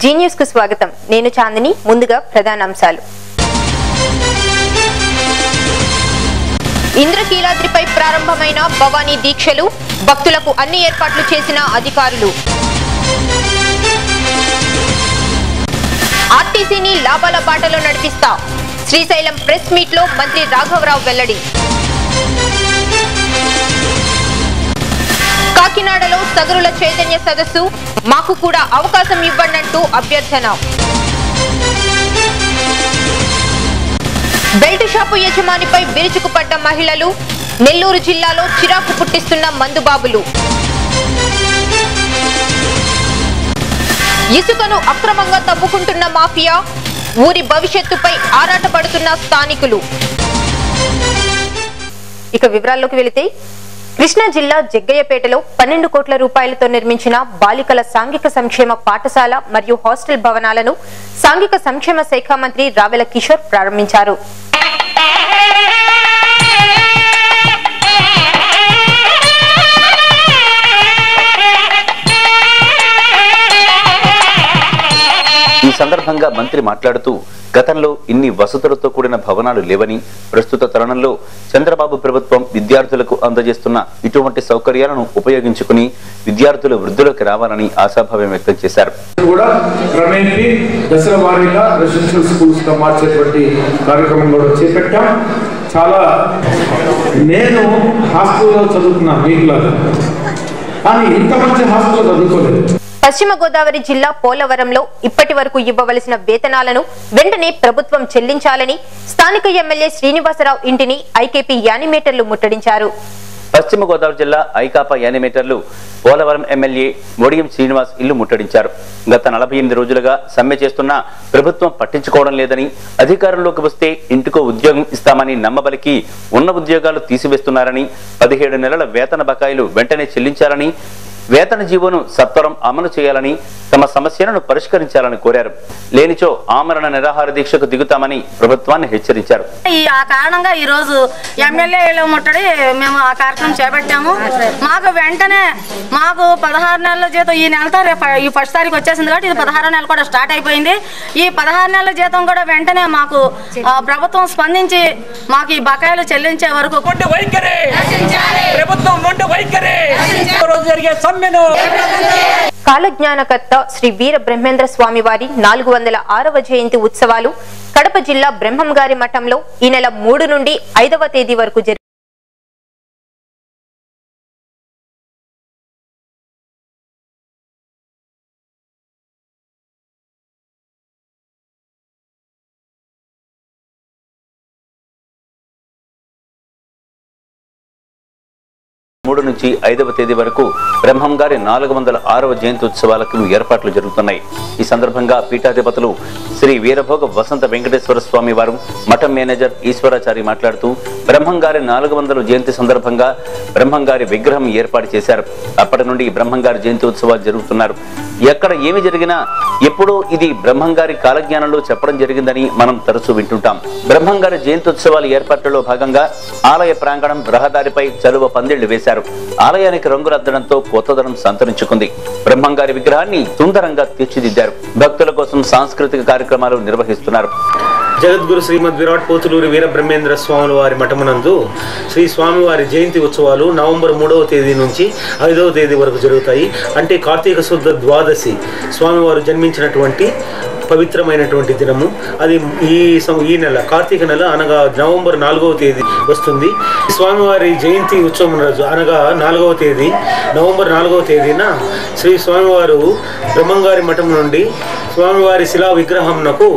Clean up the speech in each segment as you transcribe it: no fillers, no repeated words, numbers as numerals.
G news కు స్వాగతం. నేను చాందిని. ముందుగా ప్రధానాంశాలు. ఇంద్రకీలాద్రిపై ప్రారంభమైన భవానీ దీక్షలు, భక్తులకు అన్ని ఏర్పాట్లు చేసిన అధికారులు. ఆర్టీసీని లాభాల బాటలో నడిపిస్తా, శ్రీశైలం ప్రెస్ మీట్ లో మంత్రి రాఘవరావు వెల్లడి. కాకినాడలో సగరుల చైతన్య సదస్సు, మాకు కూడా అవకాశం ఇవ్వండంటూ అభ్యర్థన. బెల్ట్ షాపు యజమానిపై విరుచుకుపడ్డ మహిళలు, నెల్లూరు జిల్లాలో చిరాకు పుట్టిస్తున్న మందుబాబులు. ఇసుకను అక్రమంగా తవ్వుకుంటున్న మాఫియా, ఊరి భవిష్యత్తుపై ఆరాటపడుతున్న స్థానికులు. ఇక వివరాల్లోకి వెళితే, కృష్ణా జిల్లా జగ్గయ్యపేటలో 12 కోట్ల రూపాయలతో నిర్మించిన బాలికల సాంఘిక సంక్షేమ పాఠశాల మరియు హాస్టల్ భవనాలను సాంఘిక సంక్షేమ శాఖ మంత్రి రావెల కిషోర్ ప్రారంభించారు. ఈ సందర్భంగా మంత్రి మాట్లాడుతూ, గతంలో ఇన్ని వసతులతో కూడిన భవనాలు లేవని, ప్రస్తుత తరుణంలో చంద్రబాబు ప్రభుత్వం విద్యార్థులకు అందజేస్తున్న ఇటువంటి సౌకర్యాలను ఉపయోగించుకుని విద్యార్థులు వృద్ధిలోకి రావాలని ఆశాభావం వ్యక్తం చేశారు. నేను హాస్టల్లో చదువుకున్నా వీటిలో, కానీ ఇంత మంచి హాస్టల్లో చదువుకోలేదు. పశ్చిమ గోదావరి జిల్లా పోలవరంలో ఇప్పటి వరకు ఇవ్వవలసిన వేతనాలను వెంటనే ప్రభుత్వం చెల్లించాలని స్థానిక ఎమ్మెల్యే శ్రీనివాసరావు ఇంటిని ఐకేపీ యానిమేటర్లు ముట్టడించారు. పశ్చిమ గోదావరి జిల్లా ఐకాపా యానిమేటర్లు పోలవరం ఎమ్మెల్యే మోడియం శ్రీనివాస్ ఇల్లు ముట్టడించారు. గత 48 రోజులుగా సమ్మె చేస్తున్నా ప్రభుత్వం పట్టించుకోవడం లేదని, అధికారంలోకి వస్తే ఇంటికో ఉద్యోగం ఇస్తామని నమ్మబలికి ఉన్న ఉద్యోగాలు తీసివేస్తున్నారని, 17 నెలల వేతన బకాయిలు వెంటనే చెల్లించాలని, వేతన జీవోను సత్వరం అమలు చేయాలని, తమ సమస్యలను పరిష్కరించాలని కోరారు. లేనిచో ఆమరణ నిరాహార దీక్షకు దిగుతామని ప్రభుత్వాన్ని హెచ్చరించారు. ఆ కారణంగా ఈ రోజు ఎమ్మెల్యేలు ముట్టడి మేము ఆ కార్యక్రమం చేపట్టాము. మాకు వెంటనే 16 నెలల జీతం ఈ నెలతో ఈ 1 తారీఖు వచ్చేసింది కాబట్టి ఇది 16వ నెల కూడా స్టార్ట్ అయిపోయింది. ఈ 16 నెలల జీతం కూడా వెంటనే మాకు ప్రభుత్వం స్పందించి మాకు ఈ బకాయిలు చెల్లించే వరకు కాలజ్ఞానకర్త శ్రీ వీర బ్రహ్మేంద్ర స్వామి వారి 406వ జయంతి ఉత్సవాలు కడప జిల్లా బ్రహ్మంగారి మఠంలో ఈ నెల 3 నుండి 5వ తేదీ వరకు జరిగాయి. నుంచి 5వ తేదీ వరకు బ్రహ్మంగారి 406వ జయంతి ఉత్సవాలకు ఏర్పాట్లు జరుగుతున్నాయి. ఈ సందర్భంగా పీఠాధిపతులు శ్రీ వీరభోగ వసంత వెంకటేశ్వర స్వామి వారు, మఠం మేనేజర్ ఈశ్వరాచారి మాట్లాడుతూ, బ్రహ్మంగారి 400వ జయంతి సందర్భంగా బ్రహ్మంగారి విగ్రహం ఏర్పాటు చేశారు. అప్పటి నుండి బ్రహ్మంగారి జయంతి ఉత్సవాలు జరుగుతున్నారు. ఎక్కడ ఏమి జరిగినా ఎప్పుడూ ఇది బ్రహ్మంగారి కాలజ్ఞానంలో చెప్పడం జరిగిందని మనం తరచూ వింటుంటాం. బ్రహ్మంగారి జయంత్యుత్సవాల ఏర్పాట్లలో భాగంగా ఆలయ ప్రాంగణం రహదారిపై చలువ పందిళ్లు వేశారు. ఆలయానికి రంగులద్దడంతో కొత్తదనం సంతరించుకుంది. బ్రహ్మంగారి విగ్రహాన్ని సుందరంగా తీర్చిదిద్దారు. భక్తుల కోసం సాంస్కృతిక కార్యక్రమాలు నిర్వహిస్తున్నారు. జగద్గురు శ్రీమద్ విరాట్ పోతులూరి వీర బ్రహ్మేంద్ర స్వాముల వారి మఠమునందు శ్రీ స్వామివారి జయంతి ఉత్సవాలు నవంబర్ 3వ తేదీ నుంచి 5వ తేదీ వరకు జరుగుతాయి. అంటే కార్తీక శుద్ధ ద్వాదశి స్వామివారు జన్మించినటువంటి పవిత్రమైనటువంటి దినము. అది ఈ నెల కార్తీక నెల అనగా నవంబర్ 4వ తేదీ వస్తుంది. స్వామివారి జయంతి ఉత్సవం రోజు అనగా 4వ తేదీ నవంబర్ 4వ తేదీన శ్రీ స్వామివారు బ్రహ్మంగారి మఠం నుండి స్వామివారి శిలా విగ్రహంనకు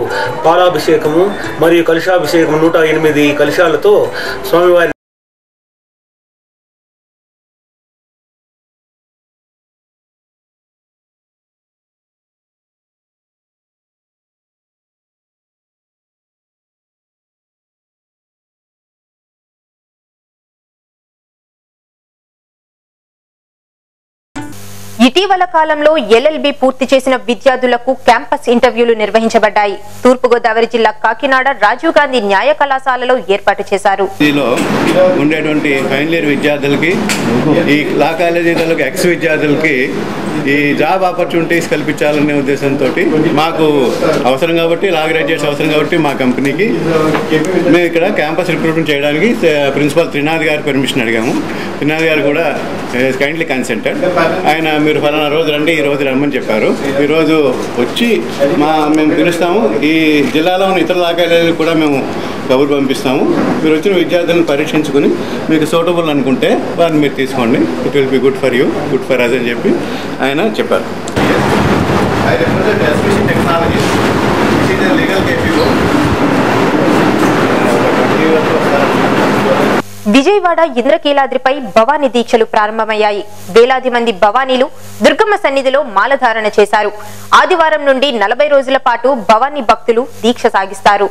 పాలాభిషేకము మరియు కలశాభిషేకం 108 కలశాలతో స్వామివారి ఇటీవల కాలంలో ఎల్ఎల్బి పూర్తి చేసిన విద్యార్థులకు క్యాంపస్ ఇంటర్వ్యూలు నిర్వహించబడ్డాయి. తూర్పుగోదావరి జిల్లా కాకినాడ రాజీవ్ గాంధీ న్యాయ కళాశాలలో ఏర్పాటు చేశారు. ఉండేటువంటి ఫైనల్ ఇయర్ విద్యార్థులకి, ఈ లా కాలేజీలకు ఎక్స్ విద్యార్థులకి ఈ జాబ్ ఆపర్చునిటీస్ కల్పించాలనే ఉద్దేశంతో మాకు అవసరం కాబట్టి, లా గ్రాడ్యుయేట్స్ అవసరం కాబట్టి మా కంపెనీకి మేము ఇక్కడ క్యాంపస్ రిక్రూట్మెంట్ చేయడానికి ప్రిన్సిపాల్ త్రినాథ్ గారి పర్మిషన్ అడిగాము. త్రినాథ్ గారు కూడా కైండ్లీ కన్సెంటెడ్. ఆయన మీరు ఫలానా రోజు రండి, ఈ రోజు రమ్మని చెప్పారు. ఈరోజు వచ్చి మేము పిలుస్తాము. ఈ జిల్లాలో ఉన్న ఇతర లా కాలేజీలకు కూడా మేము కబురు పంపిస్తాము. మీరు వచ్చిన విద్యార్థులను పరీక్షించుకుని మీకు సూటబుల్ అనుకుంటే వారిని మీరు తీసుకోండి. It will be good for you, good for us అని చెప్పి ఆయన చెప్పారు. విజయవాడ ఇంద్రకీలాద్రిపై భవానీ దీక్షలు ప్రారంభమయ్యాయి. వేలాది మంది భవానీలు దుర్గమ్మ సన్నిధిలో మాలధారణ చేశారు. ఆదివారం నుండి 40 రోజుల పాటు భవానీ భక్తులు దీక్ష సాగిస్తారు.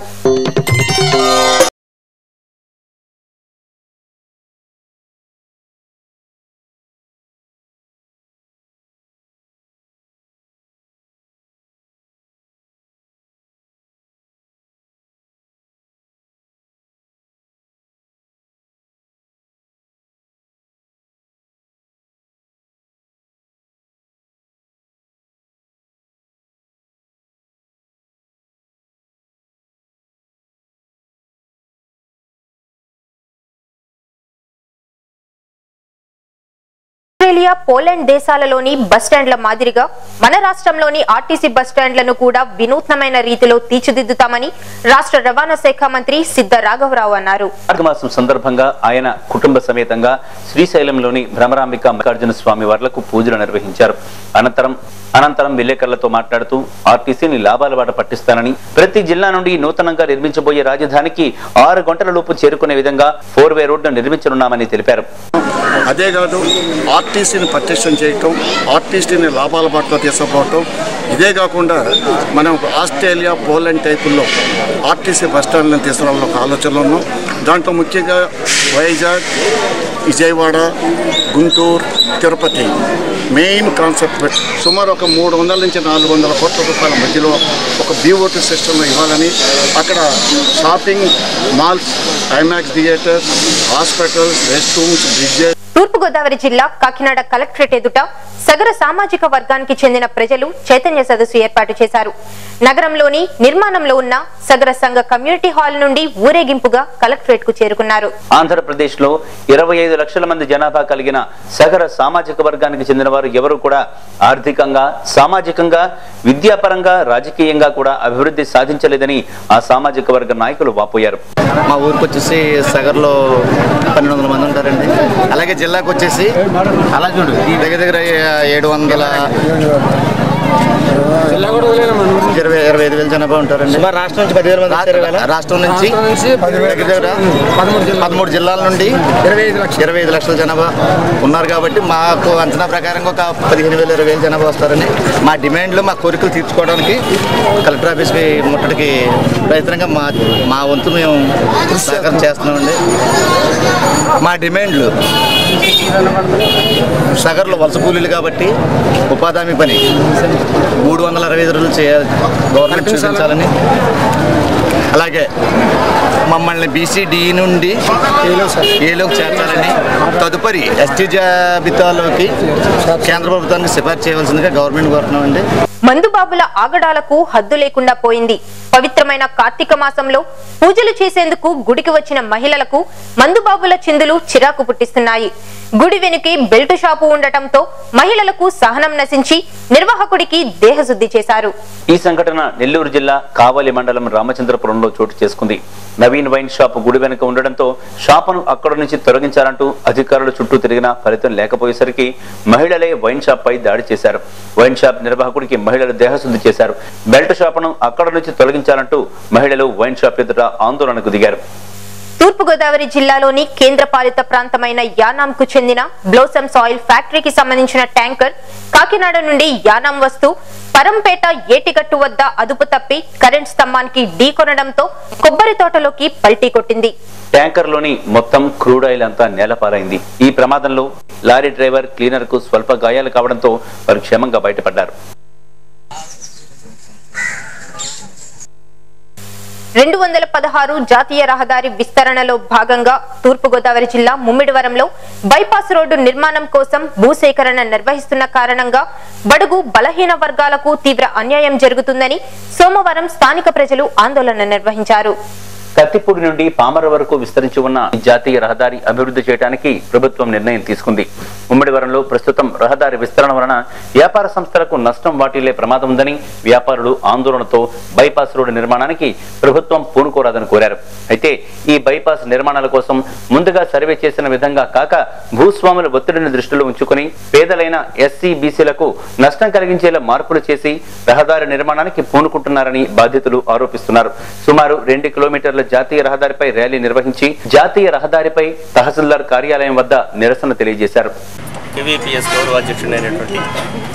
ఆస్ట్రేలియా, పోలాండ్ దేశాలలోని బస్టాండ్ల మాదిరిగా మన రాష్ట్రంలోని ఆర్టీసీ బస్టాండ్లను కూడా వినూత్నమైన రీతిలో తీర్చిదిద్దుతామని రాష్ట్ర రవాణా శాఖ మంత్రి సిద్ధ రాఘవరావు అన్నారు. మార్గమాసం సందర్భంగా ఆయన కుటుంబ సమేతంగా శ్రీశైలంలోని భ్రమరాంబిక మల్లికార్జున స్వామి వార్లకు పూజలు నిర్వహించారు. అనంతరం విలేకరులతో మాట్లాడుతూ ఆర్టీసీని లాభాల బాట పట్టిస్తానని, ప్రతి జిల్లా నుండి నూతనంగా నిర్మించబోయే రాజధానికి 6 గంటల లోపు చేరుకునే విధంగా 4-వే రోడ్డు నిర్మించనున్నామని తెలిపారు. అదే కాదు, ఆర్టీసీని పటిష్టం చేయటం, ఆర్టీసీని లాభాల బాటలో తీసుకుపోవటం, ఇదే కాకుండా మనం ఆస్ట్రేలియా, పోలాండ్ టైపుల్లో ఆర్టీసీ బస్టాండ్లను తీసుకురావాలని ఒక ఆలోచనలో ఉన్నాం. దాంట్లో ముఖ్యంగా వైజాగ్, విజయవాడ, గుంటూరు, తిరుపతి మెయిన్ కాన్సెప్ట్ పెట్టి సుమారు ఒక 300 నుంచి 400 కోట్ల రూపాయల మధ్యలో ఒక BOT సిస్టంలో ఇవ్వాలని, అక్కడ shopping malls, IMAX theatres, hospitals, rest rooms, bridges. Thoorpu Godavari జిల్లా కాకినాడ కలెక్టరేట్ ఎదుట సగర సామాజిక వర్గానికి చెందిన ప్రజలు చైతన్య సదస్సు ఏర్పాటు చేశారు. నగరంలోని నిర్మాణంలో ఉన్న సగర సంఘ కమ్యూనిటీ హాల్ నుండి ఊరేగింపుగా కలెక్టరేట్ కు చేరుకున్నారు. ఆంధ్రప్రదేశ్ లో 25 లక్షల మంది జనాభా కలిగిన సగర సామాజిక వర్గానికి చెందిన వారు ఎవరు కూడా ఆర్థికంగా, సామాజికంగా, విద్యాపరంగా, రాజకీయంగా కూడా అభివృద్ధి సాధించలేదని ఆ సామాజిక వర్గ నాయకులు వాపోయారు. మా ఊరికి వచ్చేసి సగర్లో 1200 మంది ఉంటారండి. అలాగే జిల్లాకు వచ్చేసి దగ్గర దగ్గర 725,000 జనాభా ఉంటారండి. రాష్ట్రం నుంచి 10,000 మంది, రాష్ట్రం నుంచి దగ్గర 13 జిల్లాల నుండి 25 లక్షల జనాభా ఉన్నారు. కాబట్టి మాకు అంచనా ప్రకారంగా ఒక 15,000-20,000 జనాభా వస్తారని మా డిమాండ్లు, మా కోరికలు తీర్చుకోవడానికి కలెక్టర్ ఆఫీస్కి ముట్టడికి ప్రయత్నంగా మా వంతు మేము సహకారం చేస్తున్నామండి. మా డిమాండ్లు సగర్లో వలస కూలీలు కాబట్టి ఉపాధి హామీ పని 365 రోజులు చేయాలి, గవర్నమెంట్ చూపించాలని. అలాగే మమ్మల్ని BCD నుండి ఏలోకి చేర్చాలని, తదుపరి ST జాబితాలోకి కేంద్ర ప్రభుత్వానికి సిఫార్సు చేయవలసిందిగా గవర్నమెంట్ కోరుతున్నామండి. మందుబాబుల ఆగడాలకు హద్దు లేకుండా పోయింది. పవిత్రమైన కార్తీక మాసంలో పూజలు చేసేందుకు గుడికి వచ్చిన మహిళలకు మందుబాబుల చిందులు చిరాకు పుట్టిస్తున్నాయి. గుడి వెనుకే బెల్ట్ షాపు ఉండటంతో మహిళలకు సహనం నశించి నిర్వాహకుడికి దేహశుద్ధి చేశారు. ఈ సంఘటన నెల్లూరు జిల్లా కావలి మండలం రామచంద్రపురంలో చోటు చేసుకుంది. నవీన్ వైన్ షాప్ గుడి వెనుక ఉండడంతో షాపును అక్కడి నుంచి తొలగించాలంటూ అధికారులు చుట్టూ తిరిగినా ఫలితం లేకపోయేసరికి మహిళలే వైన్ షాప్ పై దాడి చేశారు. వైన్ షాప్ నిర్వాహకుడికి మహిళలు దేహశుద్ధి చేశారు. బెల్ట్ షాపును అక్కడి నుంచి తొలగించాలంటూ మహిళలు వైన్ షాప్ ఎదుట ఆందోళనకు దిగారు. తూర్పుగోదావరి జిల్లాలోని కేంద్రపాలిత ప్రాంతమైన యానాంకు చెందిన బ్లోసమ్స్ ఆయిల్ ఫ్యాక్టరీకి సంబంధించిన ట్యాంకర్ కాకినాడ నుండి యానాం వస్తూ పరంపేట ఏటిగట్టు వద్ద అదుపు తప్పి కరెంట్ స్తంభానికి ఢీకొనడంతో కొబ్బరి తోటలోకి పల్టీ కొట్టింది. ట్యాంకర్లోని మొత్తం క్రూడ్ ఆయిల్ అంతా నేలపాలైంది. ఈ ప్రమాదంలో లారీ డ్రైవర్, క్లీనర్ కు స్వల్ప గాయాలు కావడంతో వారు క్షేమంగా బయటపడ్డారు. 216 జాతీయ రహదారి విస్తరణలో భాగంగా తూర్పుగోదావరి జిల్లా ముమ్మిడివరంలో బైపాస్ రోడ్డు నిర్మాణం కోసం భూసేకరణ నిర్వహిస్తున్న కారణంగా బడుగు బలహీన వర్గాలకు తీవ్ర అన్యాయం జరుగుతుందని సోమవారం స్థానిక ప్రజలు ఆందోళన నిర్వహించారు. కత్తిపూడి నుండి పామర వరకు విస్తరించి ఉన్న ఈ జాతీయ రహదారి అభివృద్ధి చేయడానికి ప్రభుత్వం నిర్ణయం తీసుకుంది. ముమ్మిడివరంలో ప్రస్తుతం రహదారి విస్తరణ వలన వ్యాపార సంస్థలకు నష్టం వాటిల్లే ప్రమాదం ఉందని వ్యాపారులు ఆందోళనతో బైపాస్ రోడ్డు నిర్మాణానికి ప్రభుత్వం పూనుకోరాదని కోరారు. అయితే ఈ బైపాస్ నిర్మాణాల కోసం ముందుగా సర్వే చేసిన విధంగా కాక భూస్వాముల ఒత్తిడిని దృష్టిలో ఉంచుకుని పేదలైన ఎస్సీ, బీసీలకు నష్టం కలిగించేలా మార్పులు చేసి రహదారి నిర్మాణానికి పూనుకుంటున్నారని బాధితులు ఆరోపిస్తున్నారు. సుమారు 2 కిలోమీటర్ల జాతీయ రహదారిపై ర్యాలీ నిర్వహించి జాతీయ రహదారిపై తహసీల్దార్ కార్యాలయం వద్ద నిరసన తెలియజేశారు. కేవీపీఎస్ గౌరవ అధ్యక్షుడైనటువంటి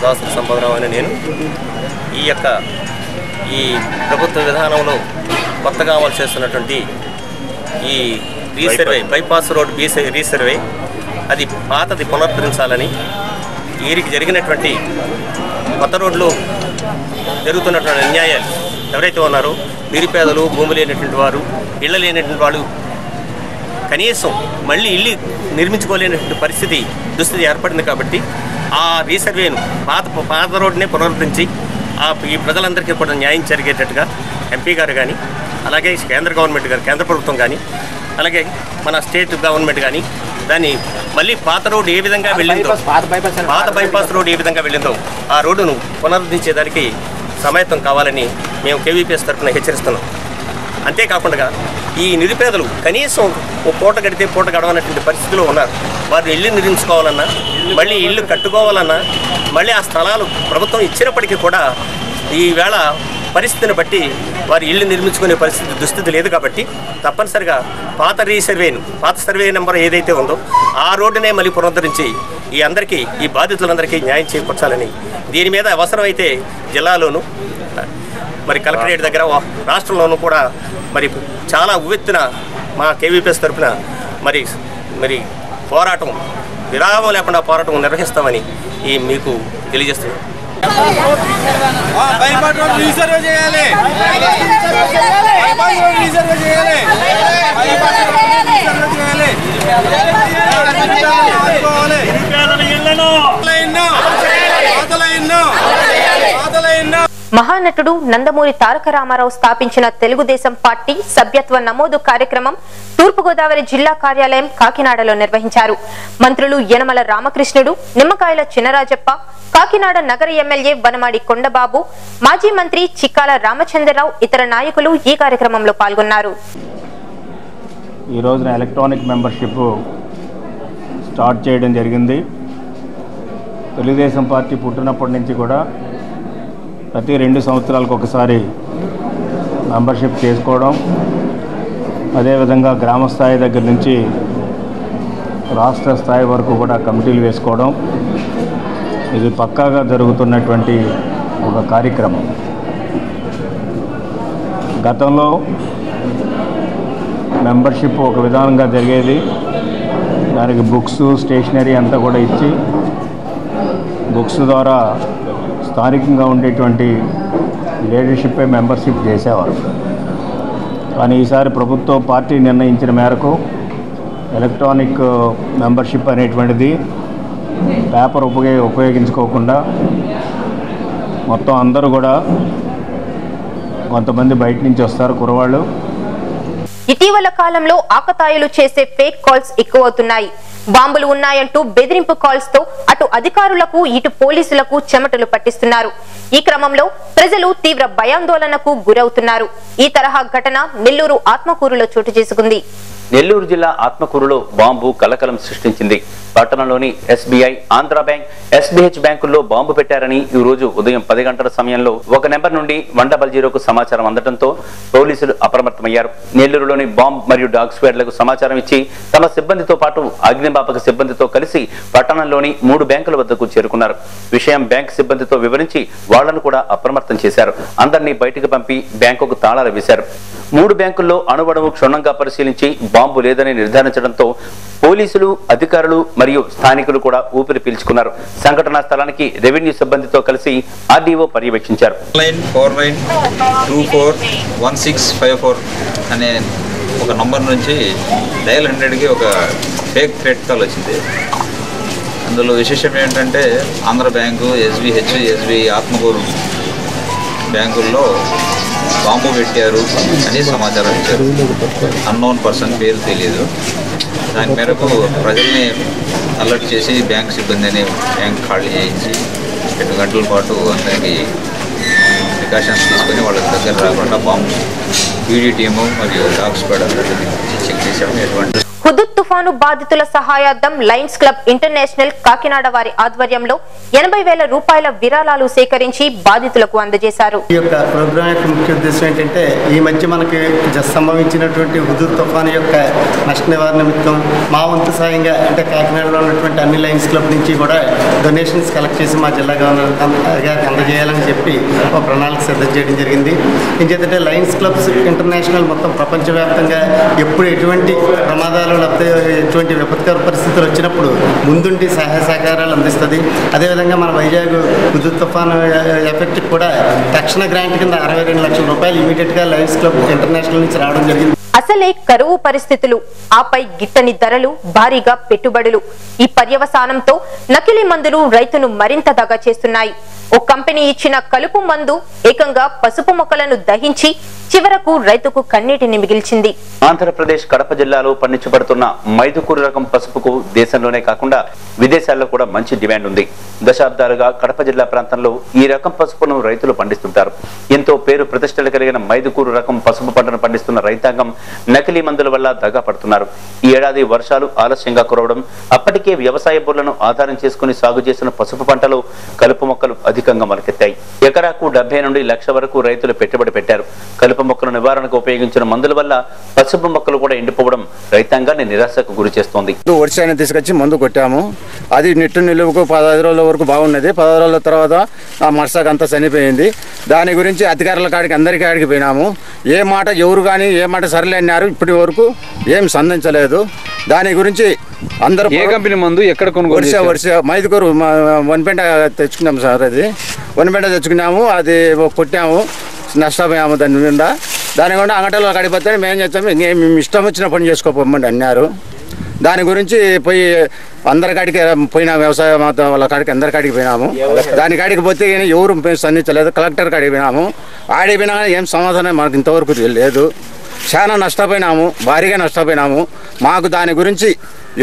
దాసరి సంపదరావు అనే నేను ఈ ప్రభుత్వ విధానంలో కొత్తగా అమలు చేస్తున్నటువంటి ఈ రీసర్వే బైపాస్ రోడ్ రీసర్వే అది పాతది పునరుద్ధరించాలని వీరికి జరిగినటువంటి కొత్త రోడ్లు జరుగుతున్నటువంటి అన్యాయాలు ఎవరైతే ఉన్నారో నిరుపేదలు, భూమి లేనటువంటి వారు, ఇళ్ళ లేనటువంటి వాళ్ళు కనీసం మళ్ళీ ఇల్లు నిర్మించుకోలేనటువంటి దుస్థితి ఏర్పడింది. కాబట్టి ఆ రీసర్వేను పాత రోడ్డునే పునరుద్ధరించి ఈ ప్రజలందరికీ కూడా న్యాయం జరిగేటట్టుగా ఎంపీ గారు కానీ, అలాగే కేంద్ర గవర్నమెంట్ గారు, కేంద్ర ప్రభుత్వం కానీ, అలాగే మన స్టేట్ గవర్నమెంట్ కానీ దాన్ని మళ్ళీ పాత రోడ్డు ఏ విధంగా వెళ్ళిందో, పాత బైపాస్ రోడ్డు ఏ విధంగా వెళ్ళిందో ఆ రోడ్డును పునరుద్ధరించేదానికి సమాయత్తం కావాలని మేము కేవీపీఎస్ తరఫున హెచ్చరిస్తున్నాం. అంతేకాకుండా ఈ నిరుపేదలు కనీసం ఓ పూట గడితే పూట గడవనటువంటి పరిస్థితిలో ఉన్నారు. వారు ఇల్లు నిర్మించుకోవాలన్నా, మళ్ళీ ఇల్లు కట్టుకోవాలన్నా, మళ్ళీ ఆ స్థలాలు ప్రభుత్వం ఇచ్చినప్పటికీ కూడా ఈవేళ పరిస్థితిని బట్టి వారి ఇల్లు నిర్మించుకునే దుస్థితి లేదు. కాబట్టి తప్పనిసరిగా పాత సర్వే నెంబర్ ఏదైతే ఉందో ఆ రోడ్డునే మళ్ళీ పునరుద్ధరించి ఈ బాధితులందరికీ న్యాయం చేకూర్చాలని, దీని మీద అవసరమైతే జిల్లాలోను, మరి కలెక్టరేట్ దగ్గర, రాష్ట్రంలోనూ కూడా మరి చాలా ఉవ్వెత్తున మా కేవీపీఎస్ తరఫున మరి పోరాటం విరామం లేకుండా పోరాటం నిర్వహిస్తామని మీకు తెలియజేస్తున్నాం. మహానటుడు నందమూరి తారక రామారావు స్థాపించిన తెలుగుదేశం పార్టీ సభ్యత్వ నమోదు కార్యక్రమం తూర్పుగోదావరి జిల్లా కార్యాలయం కాకినాడలో నిర్వహించారు. మంత్రులు యనమల రామకృష్ణుడు, నిమ్మకాయల చినరాజప్ప, కాకినాడ నగర ఎమ్మెల్యే వనమాడి కొండబాబు, మాజీ మంత్రి చిక్కాల రామచంద్రరావు ఇతర నాయకులు ఈ కార్యక్రమంలో పాల్గొన్నారు. ఈ రోజున ఎలక్ట్రానిక్ మెంబర్షిప్ స్టార్ట్ చేయడం జరిగింది. తెలుగుదేశం పార్టీ పుట్టినప్పటి నుంచి కూడా ప్రతి 2 సంవత్సరాలకు ఒకసారి మెంబర్షిప్ చేసుకోవడం, అదేవిధంగా గ్రామ స్థాయి దగ్గర నుంచి రాష్ట్ర స్థాయి వరకు కూడా కమిటీలు వేసుకోవడం, ఇది పక్కాగా జరుగుతున్నటువంటి ఒక కార్యక్రమం. గతంలో మెంబర్షిప్ ఒక విధానంగా జరిగేది. దానికి బుక్స్, స్టేషనరీ అంతా కూడా ఇచ్చి బుక్స్ ద్వారా స్థానికంగా ఉండేటువంటి లీడర్షిప్పే మెంబర్షిప్ చేసేవారు. కానీ ఈసారి ప్రభుత్వ పార్టీ నిర్ణయించిన మేరకు ఎలక్ట్రానిక్ మెంబర్షిప్ అనేటువంటిది పేపర్ ఉపయోగించుకోకుండా మొత్తం అందరూ కూడా, కొంతమంది బయట నుంచి వస్తారు కురవాళ్ళు. ఇటీవల కాలంలో ఆకతాయిలు చేసే ఫేక్ కాల్స్ ఎక్కువవుతున్నాయి. బాంబులు ఉన్నాయంటూ బెదిరింపు కాల్స్ తో అటు అధికారులకు ఇటు పోలీసులకు చెమటలు పట్టిస్తున్నారు. ఈ క్రమంలో ప్రజలు తీవ్ర భయాందోళనకు గురవుతున్నారు. ఈ తరహా ఘటన నెల్లూరు ఆత్మకూరులో చోటు చేసుకుంది. నెల్లూరు జిల్లా ఆత్మకూరులో బాంబు కలకలం సృష్టించింది. పట్టణంలోని SBI, ఆంధ్ర బ్యాంక్, SBH బ్యాంకుల్లో బాంబు పెట్టారని ఈ రోజు ఉదయం 10 గంటల సమయంలో ఒక నెంబర్ నుండి 100కు సమాచారం అందడంతో పోలీసులు అప్రమత్తమయ్యారు. నెల్లూరులోని బాంబ్ మరియు డాగ్ స్క్వాడ్లకు సమాచారం ఇచ్చి తమ సిబ్బందితో పాటు అగ్నిమాపక సిబ్బందితో కలిసి పట్టణంలోని 3 బ్యాంకుల వద్దకు చేరుకున్నారు. విషయం బ్యాంక్ సిబ్బందితో వివరించి వాళ్లను కూడా అప్రమత్తం చేశారు. అందరినీ బయటకు పంపి బ్యాంకుకు తాళాలు వేశారు. 3 బ్యాంకుల్లో అణువణువు క్షుణ్ణంగా పరిశీలించి బాంబు లేదని నిర్ధారించడంతో పోలీసులు, అధికారులు మరియు స్థానికులు కూడా ఊపిరి పీల్చుకున్నారు. సంఘటనా స్థలానికి రెవెన్యూ సిబ్బందితో కలిసి RDO పర్యవేక్షించారు. 49241654 అనే ఒక నంబర్ నుంచి డయల్ 100కి ఒక ఫేక్ థ్రెట్ కాల్ వచ్చింది. అందులో విశేషం ఏంటంటే Andhra bank, SBH, SBI, Atmakur బ్యాంకుల్లో బాంబు పెట్టారు అని సమాచారం ఇచ్చారు. అన్నోన్ పర్సన్ పేరు తెలియదు. దాని మేరకు ప్రజల్ని అలర్ట్ చేసి బ్యాంక్ సిబ్బందిని బ్యాంక్ ఖాళీ చేయించి 2 గంటల పాటు అందరికీ ప్రికాషన్స్ తీసుకొని వాళ్ళ దగ్గర రాకుండా బాంబు PD టీము మరియు డాగ్ స్క్వాడ్ అందరినీ చెక్ చేసాము. ఎటువంటి హుదూద్ తుఫాను బాధితుల సహాయార్థం లయన్స్ క్లబ్ ఇంటర్నేషనల్ కాకినాడ వారి ఆధ్వర్యంలో 80,000 రూపాయల విరాళాలు సేకరించి బాధితులకు అందజేశారు. ఈ యొక్క ప్రోగ్రాం యొక్క ముఖ్య ఉద్దేశం ఏంటంటే ఈ మధ్య మనకి సంభవించినటువంటి హుదూద్ తుఫాను యొక్క నష్ట నివారణ నిమిత్తం మా వంతు సాయంగా అంటే కాకినాడలో ఉన్నటువంటి అన్ని లయన్స్ క్లబ్ నుంచి కూడా డొనేషన్స్ కలెక్ట్ చేసి మా జిల్లా గవర్నర్ అందజేయాలని చెప్పి ఒక ప్రణాళిక సిద్ధం చేయడం జరిగింది. ఇంకేంటంటే లయన్స్ క్లబ్స్ ఇంటర్నేషనల్ మొత్తం ప్రపంచవ్యాప్తంగా ఎప్పుడు ఎటువంటి ప్రమాదాలు లేకపోతే ఎటువంటి విపత్కర పరిస్థితులు వచ్చినప్పుడు ముందుండి సహాయ సహకారాలు అందిస్తుంది. అదేవిధంగా మన వైజాగ్ హుదూద్ తుఫాను ఎఫెక్ట్ కూడా తక్షణ గ్రాంట్ కింద 62 లక్షల రూపాయలు ఇమీడియట్గా లయన్స్ క్లబ్ ఇంటర్నేషనల్ నుంచి రావడం జరిగింది. అసలే కరువు పరిస్థితులు, ఆపై గిట్టని ధరలు, భారీగా పెట్టుబడులు, ఈ పర్యవసానంతో నకిలీ మందులు రైతును మరింత దగా చేస్తున్నాయి. ఓ కంపెనీ ఇచ్చిన కలుపు మందు ఏకంగా పసుపు మొక్కలను దహించి చివరకు రైతుకు కన్నీటిని మిగిల్చింది. ఆంధ్రప్రదేశ్ కడప జిల్లాలో పండించబడుతున్న మైదుకూరు రకం పసుపుకు దేశంలోనే కాకుండా విదేశాల్లో కూడా మంచి డిమాండ్ ఉంది. దశాబ్దాలుగా కడప జిల్లా ప్రాంతంలో ఈ రకం పసుపును రైతులు పండిస్తుంటారు. ఎంతో పేరు ప్రతిష్టలు కలిగిన మైదుకూరు రకం పసుపు పంటను పండిస్తున్న రైతాంగం నకిలీ మందుల వల్ల దగా పడుతున్నారు. ఈ ఏడాది వర్షాలు ఆలస్యంగా కురవడం, అప్పటికే వ్యవసాయ బోర్లను ఆధారం చేసుకుని సాగు చేసిన పసుపు పంటలో కలుపు మొక్కలు అధికంగా మొలకెత్తాయి. ఎకరాకు 70 నుండి 1,00,000 వరకు రైతులు పెట్టుబడి పెట్టారు. కలుపు మొక్కల నివారణకు ఉపయోగించిన మందుల వల్ల పసుపు మొక్కలు కూడా ఎండిపోవడం రైతాంగాన్ని నిరాశకు గురి చేస్తోంది. ఒడిశాన్ని తీసుకొచ్చి మందు కొట్టాము. అది నిట్టు నిలువుకు 15 రోజుల వరకు బాగున్నది. 15 రోజుల తర్వాత ఆ మర్సాకు అంతా చనిపోయింది. దాని గురించి అధికారుల కాడికి అందరికీ కాడికి పోయినాము. ఏ మాట ఎవరు కానీ ఏ మాట సరిలే అన్నారు. ఇప్పటి వరకు ఏం సంధించలేదు. దాని గురించి అందరూ ఏ కంపెనీ మందు ఎక్కడ కొనుగోలు? వర్ష మైదుకూరు వనిపెంట తెచ్చుకున్నాము సార్. అది వనిపెంట తెచ్చుకున్నాము. అది కొట్టాము, నష్టపోయాము. దాని కూడా అంగటలో కడిపోతే మేము చేస్తాము. మేము ఇష్టం వచ్చిన పని చేసుకోపోమండి అన్నారు. దాని గురించి పోయి అందరి కాడికి పోయినా, వ్యవసాయ వాళ్ళ కాడికి అందరి కాడికి పోయినాము. దాని కాడికి పోతే ఎవరు సంధించలేదు. కలెక్టర్ కాడికి పోయినాము. ఆడికి పోయినా ఏం సమాధానం మనకు ఇంతవరకు లేదు. చాలా నష్టపోయినాము, భారీగా నష్టపోయినాము. మాకు దాని గురించి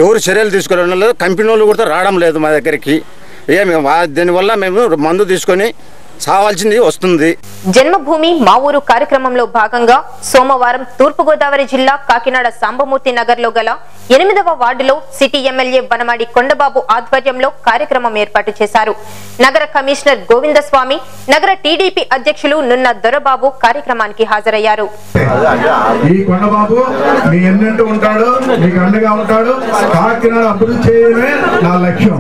ఎవరు చర్యలు తీసుకోవడం లేదు. కంపెనీ వాళ్ళు కూడా రావడం లేదు మా దగ్గరికి. దీనివల్ల మేము మందు తీసుకొని సావాల్సింది వస్తుంది. జన్మభూమి మా ఊరు కార్యక్రమంలో భాగంగా సోమవారం తూర్పుగోదావరి జిల్లా కాకినాడ సాంబమూర్తి నగర్ లో గల 8వ వార్డులో సిటీ ఎమ్మెల్యే వనమాడి కొండబాబు ఆధ్వర్యంలో కార్యక్రమం ఏర్పాటు చేశారు. నగర కమిషనర్ గోవిందస్వామి, నగర టీడీపీ అధ్యక్షులు నున్న దొరబాబు కార్యక్రమానికి హాజరయ్యారు. ఈ కొండబాబు మీ ఎన్నెంటూ ఉంటాడు, మీకు అండగా ఉంటాడు. కాకినాడ అభివృద్ధి చేయడమే నా లక్ష్యం.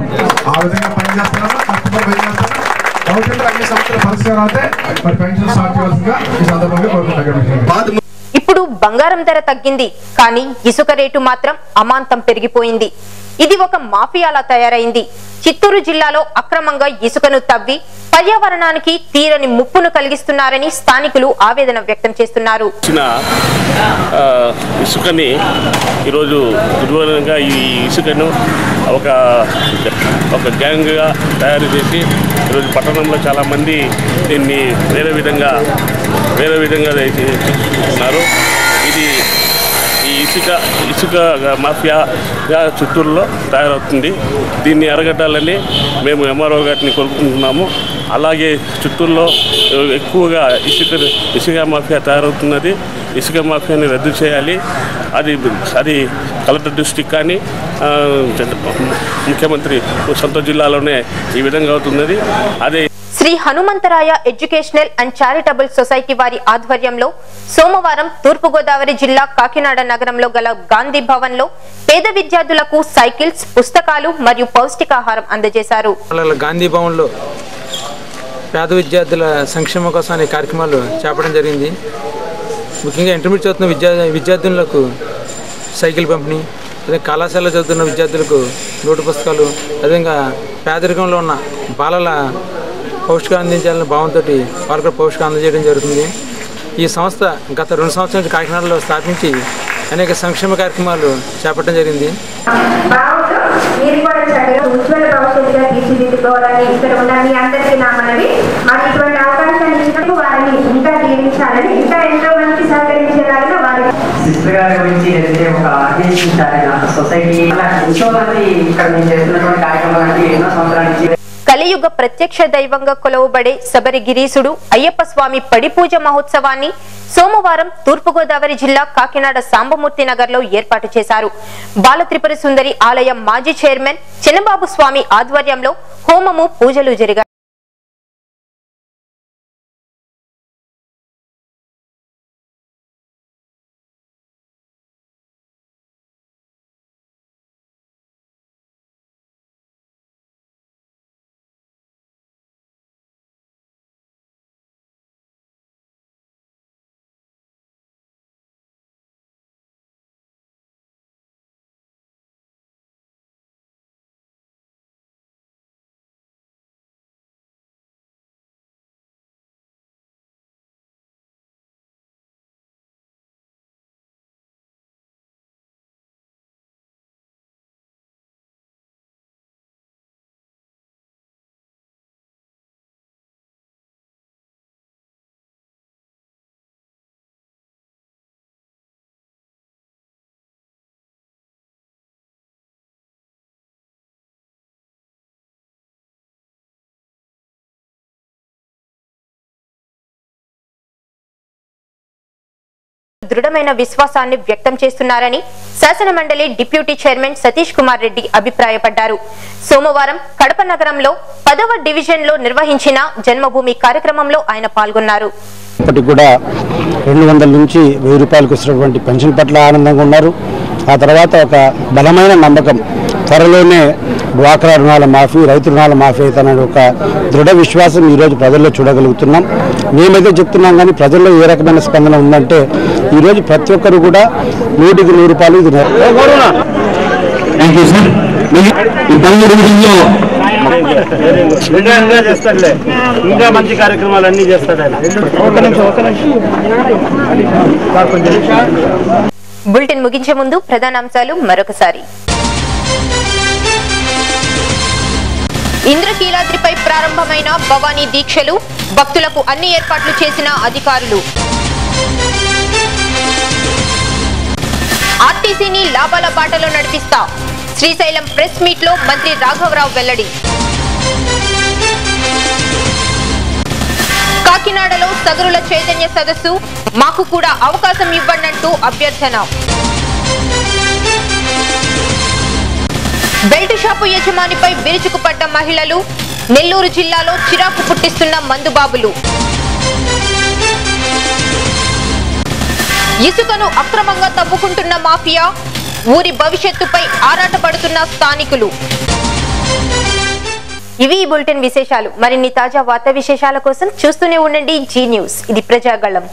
ఆ విధంగా పనిచేస్తున్నాను, కష్టపడి పనిచేస్తాను. అన్ని సమస్యల పరిష్కారాలే మరి పెన్షన్ స్టార్ట్ చేయాల్సిందిగా ఈ సందర్భంగా కోరుకుంటున్నాను. ఇప్పుడు బంగారం ధర తగ్గింది, కానీ ఇసుక రేటు మాత్రం అమాంతం పెరిగిపోయింది. ఇది ఒక మాఫియాలా తయారైంది. చిత్తూరు జిల్లాలో అక్రమంగా ఇసుకను తవ్వి పర్యావరణానికి తీరని ముప్పును కలిగిస్తున్నారని స్థానికులు ఆవేదన వ్యక్తం చేస్తున్నారు. ఇసుకని ఈరోజు దుర్వలంగా ఈ ఇసుకను ఒక గ్యాంగ్గా తయారు చేసి ఈరోజు పట్టణంలో చాలామంది దీన్ని వేరే విధంగా చేస్తున్నారు. ఇది ఈ ఇసుక మాఫియాగా చిత్తూరులో తయారవుతుంది. దీన్ని అరగట్టాలని మేము ఎంఆర్ఓ గారిని కోరుకుంటున్నాము. అలాగే చిత్తూరులో ఎక్కువగా ఇసుక మాఫియా తయారవుతున్నది. ఇసుక మాఫియాని రద్దు చేయాలి. అది కలెక్టర్ దృష్టికి కానీ ముఖ్యమంత్రి సొంత జిల్లాలోనే ఈ విధంగా అవుతున్నది. అదే Shri Hanumantharaya educational and charitable society వారి ఆధ్వర్యంలో సోమవారం తూర్పుగోదావరి జిల్లా కాకినాడ నగరంలో గల గాంధీ భవన్ లో పేద విద్యార్థులకు సైకిల్స్, పుస్తకాలు మరియు పౌష్టికాహారం అందజేశారు. గాంధీ భవన్ లో పేద విద్యార్థుల సంక్షేమం కోసం అనే కార్యక్రమాలు చేపట్టడం జరిగింది. ముఖ్యంగా ఇంటర్మీడియట్ చదువుతున్న విద్యార్థులకు సైకిల్ పంపిణీ, అదే కళాశాలలో చదువుతున్న విద్యార్థులకు నోటు పుస్తకాలు, అదేవిధంగా పేదరికంలో ఉన్న బాలల పౌష్టికాలు అందించాలనే భావంతో వాళ్ళకు కూడా పౌష్టికాలు అందజేయడం జరుగుతుంది. ఈ సంస్థ గత 2 సంవత్సరాల నుంచి కాకినాడలో స్థాపించి అనేక సంక్షేమ కార్యక్రమాలు చేపట్టడం జరిగింది. మీరు కూడా చక్కగా ఉజ్వల భవిష్యత్తుగా తీర్చిదిద్దుకోవాలని ఇక్కడ ఉన్న మీ అందరికీ నా మనవి. మాకు ఇటువంటి అవకాశాలు ఇచ్చినప్పుడు వారిని ఇంకా జీవించాలని, ఇంకా ఎంతో మందికి సహకరించేలాగా వారి సిస్టర్ గారి గురించి ఏదైతే ఒక ఆర్గనైజేషన్ సొసైటీ ఎంతో మంది ఇక్కడ మేము చేస్తున్నటువంటి కార్యక్రమాలకి ఎన్నో సంవత్సరాల నుంచి కలియుగ ప్రత్యక్ష దైవంగా కొలవబడే శబరి గిరీశుడు అయ్యప్ప స్వామి పడి పూజ మహోత్సవాన్ని సోమవారం తూర్పుగోదావరి జిల్లా కాకినాడ సాంబమూర్తి నగర్ లో ఏర్పాటు చేశారు. బాల త్రిపుర సుందరి ఆలయం మాజీ చైర్మన్ చిన్నబాబు స్వామి ఆధ్వర్యంలో హోమము, పూజలు జరిగాయి. దృఢమైన విశ్వాసాన్ని వ్యక్తం చేస్తున్నారని శాసన మండలి డిప్యూటీ చైర్మన్ సతీష్ కుమార్ రెడ్డి అభిప్రాయపడ్డారు. సోమవారం కడప నగరంలో 10వ డివిజన్ లో నిర్వహించిన జన్మభూమి కార్యక్రమంలో ఆయన పాల్గొన్నారు. ఇప్పటికి కూడా 200 నుంచి 1000 రూపాయలకు వచ్చినటువంటి పెన్షన్ పట్ల ఆనందంగా ఉన్నారు. ఆ తర్వాత ఒక బలమైన నమ్మకం, త్వరలోనే డ్వాక్రా రుణాల మాఫీ, రైతు రుణాల మాఫీ అవుతాననే ఒక దృఢ విశ్వాసం ఈరోజు ప్రజల్లో చూడగలుగుతున్నాం. మేమైతే చెప్తున్నాం, కానీ ప్రజల్లో ఏ రకమైన స్పందన ఉందంటే ఈరోజు ప్రతి ఒక్కరు కూడా 100కి 100 రూపాయలు చేస్తాడులే, ఇంకా మంచి కార్యక్రమాలు అన్ని చేస్తాడు ఆయన. బులెటిన్ ముగించే ముందు ప్రధానాంశాలు మరొకసారి. ఇంద్రకీలాద్రిపై ప్రారంభమైన భవానీ దీక్షలు, భక్తులకు అన్ని ఏర్పాట్లు చేసిన అధికారులు. ఆర్టీసీని లాభాల బాటలో నడిపిస్తా, శ్రీశైలం ప్రెస్ మీట్ లో మంత్రి రాఘవరావు వెల్లడి. కాకినాడలో సగరుల చైతన్య సదస్సు, మాకు కూడా అవకాశం ఇవ్వండంటూ అభ్యర్థన. బెల్ట్ షాపు యజమానిపై విరుచుకుపడ్డ మహిళలు, నెల్లూరు జిల్లాలో చిరాకు పుట్టిస్తున్న మందుబాబులు. ఇసుకను అక్రమంగా తవ్వుకుంటున్న మాఫియా, ఊరి భవిష్యత్తుపై ఆరాటపడుతున్న స్థానికులు. ఇవి ఈ బులెటిన్ విశేషాలు. మరిన్ని తాజా వార్తా విశేషాల కోసం చూస్తూనే ఉండండి జీ న్యూస్. ఇది ప్రజాగళం.